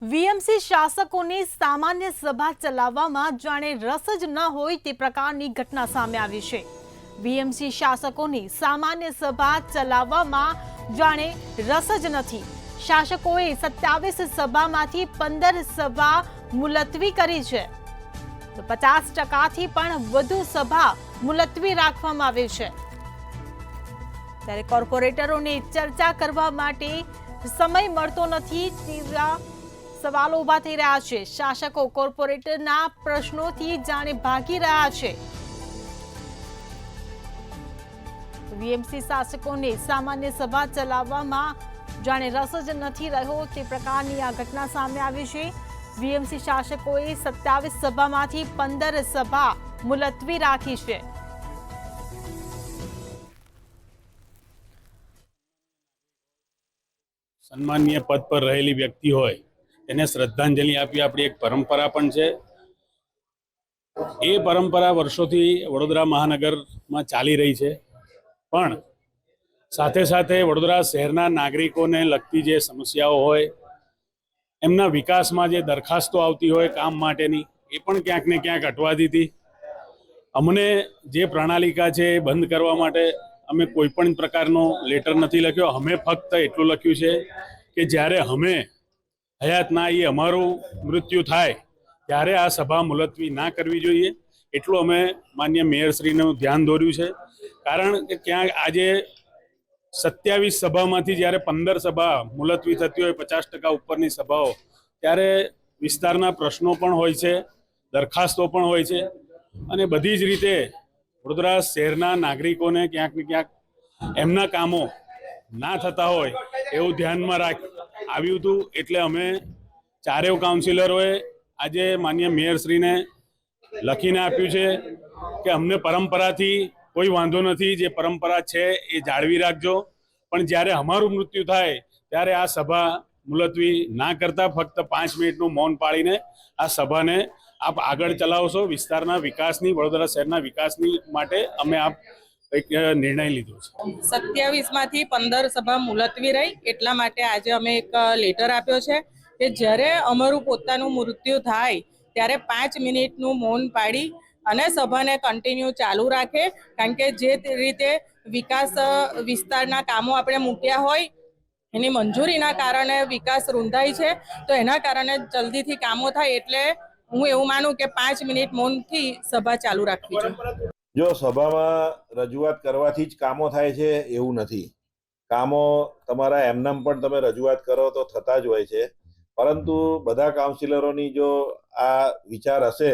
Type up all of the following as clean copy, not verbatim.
VMC શાસકોની સામાન્ય સભા ચલાવવામાં જાણે રસ જ ન હોય તે પ્રકારની ઘટના સામે આવી છે। વીએમસી શાસકોની સામાન્ય સભા ચલાવવામાં જાણે રસ જ નથી। શાસકોએ 27 સભામાંથી 15 સભા મુલતવી કરી છે, તો 50%થી પણ વધુ સભા મુલતવી રાખવામાં આવી છે। ત્યારે કોર્પોરેટરોને ચર્ચા કરવા માટે સમય મળતો નથી તેવા સવાલો ઉભા થઈ રહ્યા છે। શાસકો કોર્પોરેટરના પ્રશ્નોથી જાણે ભાગી રહ્યા છે। વીએમસી શાસકોને સામાન્ય સભા ચલાવવામાં જાણે રસ જ નથી રહ્યો તે પ્રકારની આ ઘટના સામે આવી છે। વીએમસી શાસકોએ 27 સભામાંથી 15 સભા મુલતવી રાખી છે। સન્માનીય પદ પર રહેલી વ્યક્તિ હોય એને શ્રદ્ધાંજલિ આપી આપણી એક પરંપરા પણ છે। એ પરંપરા વર્ષોથી વડોદરા મહાનગરમાં ચાલી રહી છે, પણ સાથે સાથે વડોદરા શહેરના નાગરિકોને લગતી જે સમસ્યાઓ હોય, એમના વિકાસમાં જે દરખાસ્તો આવતી હોય કામ માટેની, એ પણ ક્યાંક ને ક્યાંક અટવાતી હતી। અમને જે પ્રણાલિકા છે એ બંધ કરવા માટે અમે કોઈ પણ પ્રકારનો લેટર નથી લખ્યો। અમે ફક્ત એટલું લખ્યું છે કે જ્યારે અમે હયાત ના આવીએ, અમારું મૃત્યુ થાય ત્યારે આ સભા મુલતવી ના કરવી જોઈએ, એટલું અમે માન્ય મેયરશ્રીનું ધ્યાન દોર્યું છે। કારણ કે ક્યાંક આજે 27 સભામાંથી જ્યારે 15 સભા મુલતવી થતી હોય, 50% ઉપરની સભાઓ, ત્યારે વિસ્તારના પ્રશ્નો પણ હોય છે, દરખાસ્તો પણ હોય છે, અને બધી જ રીતે વડોદરા શહેરના નાગરિકોને ક્યાંક ને ક્યાંક એમના કામો ના થતા હોય એવું ધ્યાનમાં આવ્યું હતું। એટલે અમે ચારેય કાઉન્સિલરોએ આજે માન્ય મેયરશ્રીને લખીને આપ્યું છે કે અમને પરંપરાથી કોઈ વાંધો નથી, જે પરંપરા છે એ જાળવી રાખજો, પણ જ્યારે અમારું મૃત્યુ થાય ત્યારે આ સભા મુલતવી ના કરતા ફક્ત 5 મિનિટનું મૌન પાળીને આ સભાને આપ આગળ ચલાવશો। વિસ્તારના વિકાસની, વડોદરા શહેરના વિકાસની માટે અમે આપ એક નિર્ણય લીધો છે। 27 માંથી 15 સભા મુલતવી રહી, એટલા માટે આજે અમે એક લેટર આપ્યો છે કે જ્યારે અમારું પોતાનું મૃત્યુ થાય ત્યારે 5 મિનિટનું મૌન પાડી અને સભાને કન્ટિન્યુ ચાલુ રાખે। કારણ કે જે રીતે વિકાસ વિસ્તારના કામો આપણે મૂક્યા હોય, એની મંજૂરીના કારણે વિકાસ રૂંધાય છે, તો એના કારણે જલ્દીથી કામો થાય, એટલે હું એવું માનું કે 5 મિનિટ મૌનથી સભા ચાલુ રાખવી જોઈએ। જો સભામાં રજૂઆત કરવાથી જ કામો થાય છે એવું નથી। કામો તમારા એમનેમ પણ તમે રજૂઆત કરો તો થતા જ હોય છે, પરંતુ બધા કાઉન્સિલરોની જો આ વિચાર હશે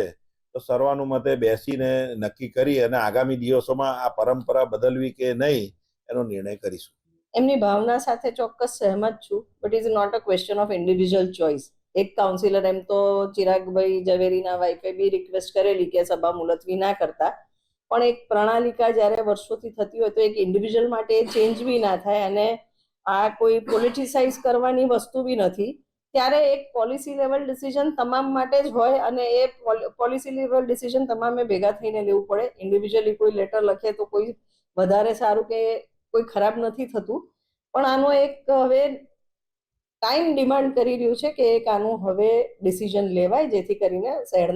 તો સર્વાનુમતે બેસીને નક્કી કરી અને આગામી દિવસોમાં આ પરંપરા બદલવી કે નહીં એનો નિર્ણય કરીશું। એમની ભાવના સાથે ચોક્કસ સહેમત છું, but is not a question of individual choice. એક કાઉન્સિલર એમ તો ચિરાગભાઈ ઝવેરીના વાઇફે બી રિક્વેસ્ટ કરેલી કે સભા મુલતવી ના કરતા, પણ એક પ્રણાલિકા જ્યારે વર્ષોથી થતી હોય તો એક ઇન્ડિવિજ્યુઅલ માટે ચેન્જ બી ના થાય, અને આ કોઈ પોલિટિસાઇઝ કરવાની વસ્તુ બી નથી। ત્યારે એક પોલિસી લેવલ ડિસિઝન તમામ માટે જ હોય, અને એ પોલિસી લેવલ ડિસિઝન તમામે ભેગા થઈને લેવું પડે। ઇન્ડિવિજ્યુઅલી કોઈ લેટર લખે તો કોઈ વધારે સારું કે કોઈ ખરાબ નથી થતું, પણ આનો એક હવે ટાઈમ ડિમાન્ડ કરી રહ્યું છે કે એક આનું હવે ડિસિઝન લેવાય, જેથી કરીને શહેર